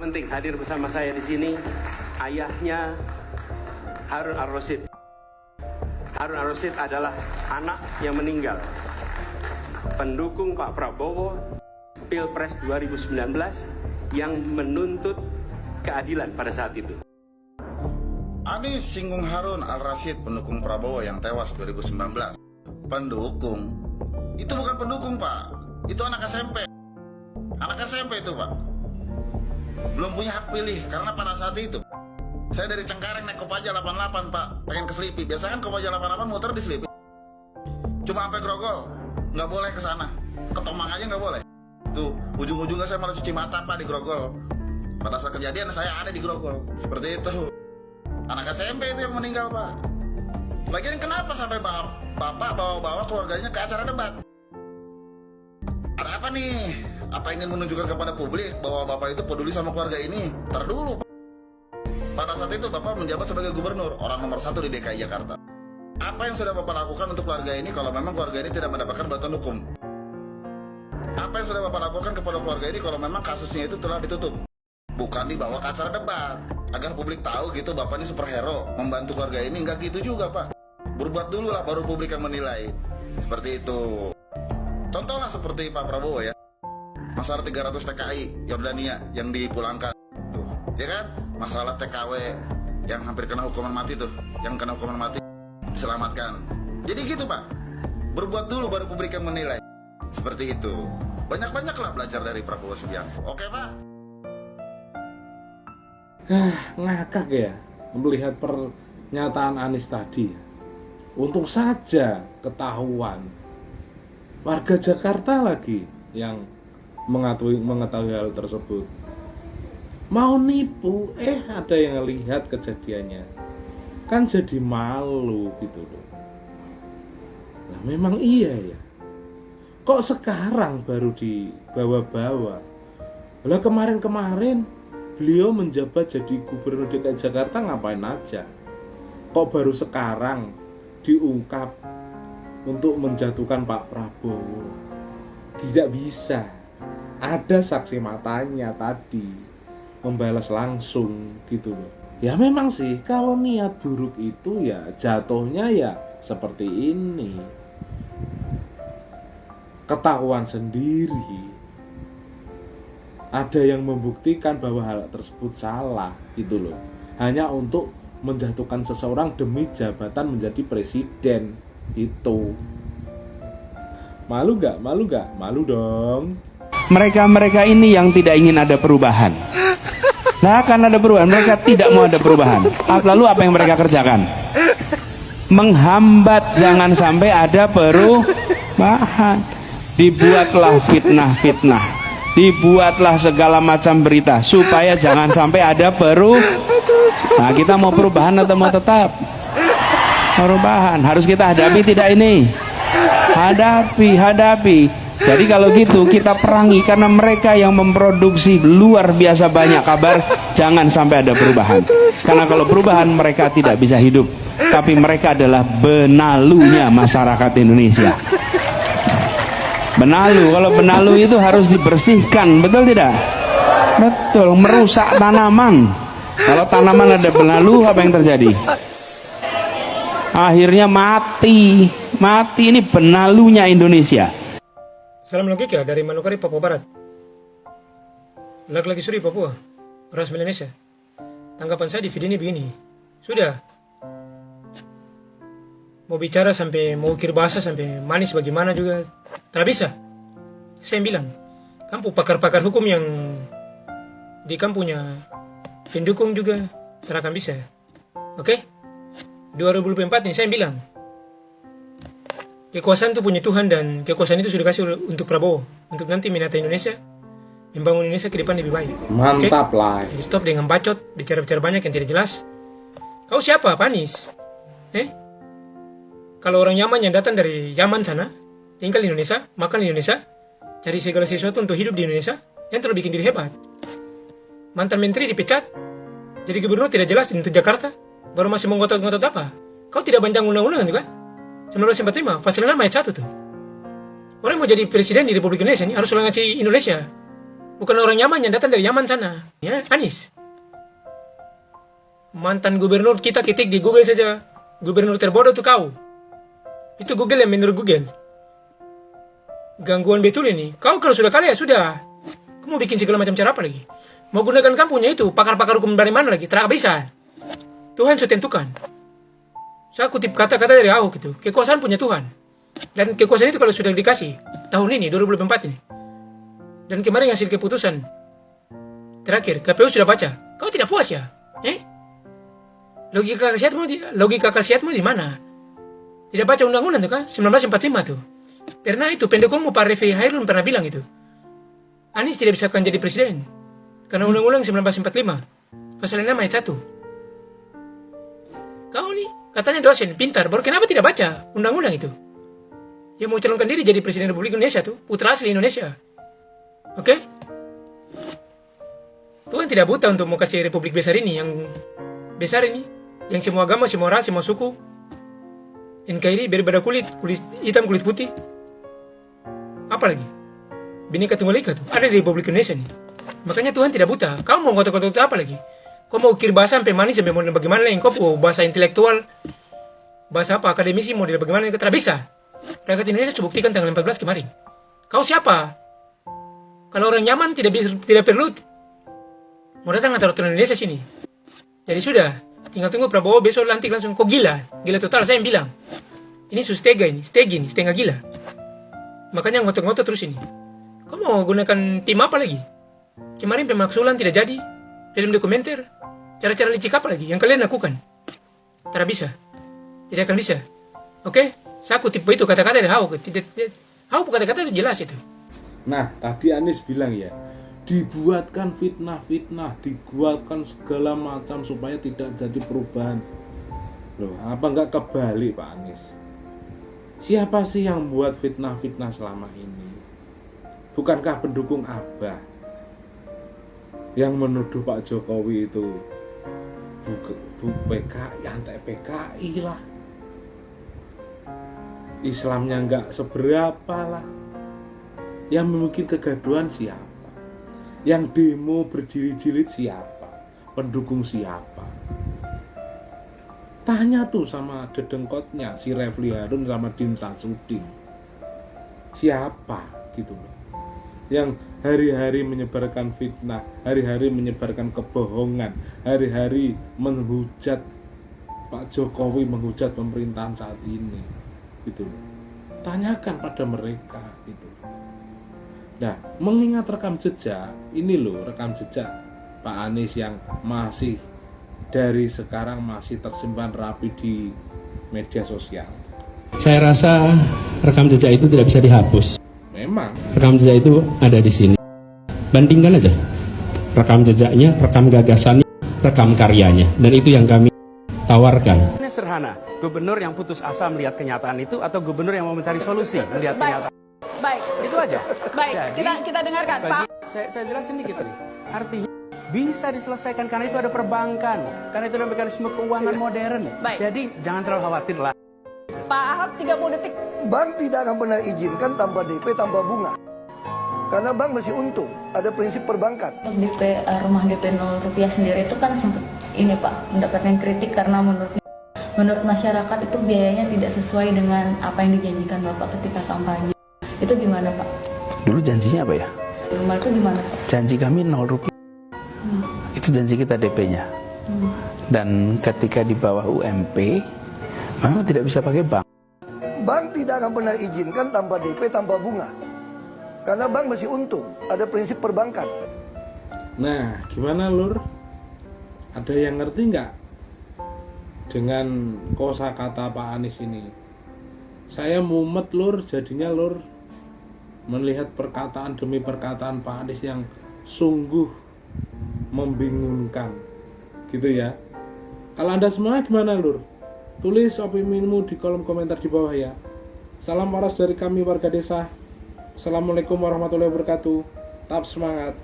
Penting hadir bersama saya di sini ayahnya Harun Ar-Rasyid. Harun Ar-Rasyid adalah anak yang meninggal, pendukung Pak Prabowo Pilpres 2019 yang menuntut keadilan pada saat itu. Anies singgung Harun Al-Rasyid, pendukung Prabowo yang tewas 2019. Pendukung? Itu bukan pendukung, Pak. Itu anak SMP. Anak SMP itu, Pak. Belum punya hak pilih, karena pada saat itu saya dari Cengkareng naik Kopaja 88, Pak. Pengen ke Selipi. Biasanya kan Kopaja 88 muter di Selipi. Cuma sampai Grogol. Nggak boleh ke sana. Ke Tomang aja nggak boleh. Tuh, ujung-ujungnya saya malah cuci mata, Pak, di Grogol. Pada saat kejadian saya ada di Grogol. Seperti itu. Anak SMP itu yang meninggal, Pak. Lagian kenapa sampai bapak bawa-bawa keluarganya ke acara debat? Ada apa nih? Apa ingin menunjukkan kepada publik bahwa bapak itu peduli sama keluarga ini? Ntar dulu, Pak. Pada saat itu bapak menjabat sebagai gubernur, orang nomor 1 di DKI Jakarta. Apa yang sudah bapak lakukan untuk keluarga ini kalau memang keluarga ini tidak mendapatkan bantuan hukum? Apa yang sudah bapak lakukan kepada keluarga ini kalau memang kasusnya itu telah ditutup? Bukan dibawa ke acara debat agar publik tahu gitu bapak ini superhero membantu keluarga ini. Enggak gitu juga, Pak. Berbuat dulu lah baru publik yang menilai. Seperti itu. Contohlah seperti Pak Prabowo ya, masalah 300 TKI Yordania yang dipulangkan tuh, ya kan? Masalah TKW yang hampir kena hukuman mati tuh, yang kena hukuman mati diselamatkan. Jadi gitu, Pak. Berbuat dulu baru publik yang menilai. Seperti itu. Banyak-banyaklah belajar dari Prabowo Subianto. Oke, Pak? Ngakak ya melihat pernyataan Anies tadi. Untung saja ketahuan warga Jakarta lagi yang mengetahui hal tersebut. Mau nipu, ada yang lihat kejadiannya. Kan jadi malu gitu loh. Nah memang iya ya. Kok sekarang baru dibawa-bawa? Lah kemarin-kemarin beliau menjabat jadi gubernur DKI Jakarta ngapain aja? Kok baru sekarang diungkap untuk menjatuhkan Pak Prabowo? Tidak bisa. Ada saksi matanya tadi membalas langsung gitu loh. Ya memang sih kalau niat buruk itu ya jatuhnya ya seperti ini. Ketahuan sendiri. Ada yang membuktikan bahwa hal tersebut salah gitu loh. Hanya untuk menjatuhkan seseorang demi jabatan menjadi presiden itu. Malu gak? Malu gak? Malu dong. Mereka ini yang tidak ingin ada perubahan. Nah, akan ada perubahan. Mereka tidak mau ada perubahan. Lalu apa yang mereka kerjakan? Menghambat jangan sampai ada perubahan. Dibuatlah fitnah-fitnah. Dibuatlah segala macam berita supaya jangan sampai ada Nah, kita mau perubahan atau mau tetap? Perubahan. Harus kita hadapi tidak ini? Hadapi. Jadi kalau gitu kita perangi, karena mereka yang memproduksi luar biasa banyak kabar jangan sampai ada perubahan. Karena kalau perubahan mereka tidak bisa hidup. Tapi mereka adalah benalunya masyarakat Indonesia. Benalu, kalau benalu itu harus dibersihkan, betul tidak? Betul, merusak tanaman. Kalau tanaman ada benalu, apa yang terjadi? Akhirnya mati. Mati, ini benalunya Indonesia. Salam logika dari Manokwari, Papua Barat. Laki-laki suri Papua, ras Melanesia. Tanggapan saya di video ini begini. Sudah. Mau bicara sampai mau ukir bahasa sampai manis bagaimana juga tidak bisa. Saya bilang, kamu pakar-pakar hukum yang di kampungnya pendukung juga tidak akan bisa. Oke? 2024 ini saya bilang, kekuasaan itu punya Tuhan dan kekuasaan itu sudah kasih untuk Prabowo. Untuk nanti menata Indonesia, membangun Indonesia ke depan lebih baik. Mantap lah. Jadi stop dengan bacot, bicara-bicara banyak yang tidak jelas. Kau siapa, Panis? Kalau orang Yaman yang datang dari Yaman sana, tinggal di Indonesia, makan di Indonesia, cari segala sesuatu untuk hidup di Indonesia, yang terlalu bikin diri hebat. Mantan menteri dipecat, jadi gubernur tidak jelas untuk Jakarta, baru masih menggotot-ngotot apa? Kau tidak bancang undang-undang juga? 1945, pasal 6 ayat 1 tuh. Orang mau jadi presiden di Republik Indonesia ini harus ngaci Indonesia. Bukan orang Yaman yang datang dari Yaman sana. Ya, Anies. Mantan gubernur kita ketik di Google saja. Gubernur terbodoh tuh kau. Itu Google yang menurut Google. Gangguan betul ini. Kau kalau sudah kalah ya sudah. Kau mau bikin segala macam cara apa lagi? Mau gunakan kampungnya itu, pakar-pakar hukum dari mana lagi? Tak bisa. Tuhan sudah tentukan. Saya kutip kata-kata dari Ahok itu. Kekuasaan punya Tuhan. Dan kekuasaan itu kalau sudah dikasih, tahun ini, 2024 ini. Dan kemarin hasil keputusan. Terakhir, KPU sudah baca. Kau tidak puas ya? Logika kasihatmu di mana? Tidak baca undang-undang tuh kan? 1945 tuh. Pernah itu, pendukungmu Pak Refli Hairun pernah bilang itu. Anies tidak bisa akan jadi presiden. Karena undang-undang 1945 pasal 6 ayat 1. Kau nih katanya dosen pintar, baru kenapa tidak baca undang-undang itu? Yang mau calonkan diri jadi presiden Republik Indonesia tuh putra asli Indonesia. Oke? Tuhan tidak buta untuk mau kasih republik besar ini, yang semua agama, semua ras, semua suku. NKRI berbeda kulit hitam, kulit putih. Apa lagi? Bhinneka Tunggal Ika tuh ada di Republik Indonesia nih. Makanya Tuhan tidak buta. Kau mau ngotot-ngotot apa lagi? Kau mau ukir bahasa sampai manis sampai mau bagaimana yang kau bahasa intelektual, bahasa apa akademisi mau bagaimana yang tidak bisa. Rakyat Indonesia sudah buktikan tanggal 14 kemarin. Kau siapa? Kalau orang nyaman tidak perlu mau datang aturan Indonesia sini. Jadi sudah, tinggal tunggu Prabowo besok lantik langsung. Kok gila total saya yang bilang. Ini setengah gila. Makanya ngotot-ngotot terus ini. Kau mau gunakan tim apa lagi? Kemarin pemaksulan tidak jadi. Film dokumenter. Cara-cara licik apa lagi yang kalian lakukan? Tidak bisa. Tidak akan bisa. Oke? Saya kutip itu kata-kata dari Ahok. Ahok kata-kata itu jelas itu. Nah, tadi Anies bilang ya, dibuatkan fitnah-fitnah, dibuatkan segala macam supaya tidak jadi perubahan. Loh, apa enggak kebalik Pak Anies? Siapa sih yang buat fitnah-fitnah selama ini? Bukankah pendukung Abah yang menuduh Pak Jokowi itu PKI, anti-PKI lah, Islamnya enggak seberapa lah. Yang membuat kegaduhan siapa? Yang demo berjilid-jilid siapa? Pendukung siapa? Tanya tuh sama dedengkotnya si Refli Harun sama Dim Sasudin. Siapa gitu loh. Yang hari-hari menyebarkan fitnah, hari-hari menyebarkan kebohongan, hari-hari menghujat Pak Jokowi, menghujat pemerintahan saat ini gitu loh. Tanyakan pada mereka gitu. Nah, mengingat rekam jejak, ini loh rekam jejak Pak Anies yang masih dari sekarang masih tersimpan rapi di media sosial. Saya rasa rekam jejak itu tidak bisa dihapus. Memang Rekam jejak itu ada di sini. Bandingkan aja rekam jejaknya, rekam gagasannya, rekam karyanya, dan itu yang kami tawarkan. Ini sederhana, gubernur yang putus asa melihat kenyataan itu atau gubernur yang mau mencari solusi melihat kenyataan. Baik, Itu aja. baik. Jadi, Kita dengarkan, Pak. Saya jelasin dikit nih. Artinya bisa diselesaikan karena itu ada perbankan, karena itu ada mekanisme keuangan modern. Baik. Jadi jangan terlalu khawatir lah. Pak Ahok 30 detik. Bank tidak akan pernah izinkan tanpa DP, tanpa bunga. Karena bank masih untung, ada prinsip perbankan. Untuk DP rumah DP 0 rupiah sendiri itu kan sempat ini Pak mendapatkan kritik karena menurut masyarakat itu biayanya tidak sesuai dengan apa yang dijanjikan Bapak ketika kampanye. Itu gimana Pak? Dulu janjinya apa ya? Rumah itu gimana Pak? Janji kami 0 rupiah. Itu janji kita DP-nya. Dan ketika di bawah UMP, memang tidak bisa pakai bank. Bank tidak akan pernah izinkan tanpa DP, tanpa bunga. Karena bank masih untung, ada prinsip perbankan. Nah, gimana Lur? Ada yang ngerti nggak dengan kosakata Pak Anies ini? Saya mumet Lur, jadinya Lur melihat perkataan demi perkataan Pak Anies yang sungguh membingungkan, gitu ya. Kalau Anda semua gimana Lur? Tulis opinimu di kolom komentar di bawah ya. Salam waras dari kami warga desa. Assalamualaikum warahmatullahi wabarakatuh. Tetap semangat.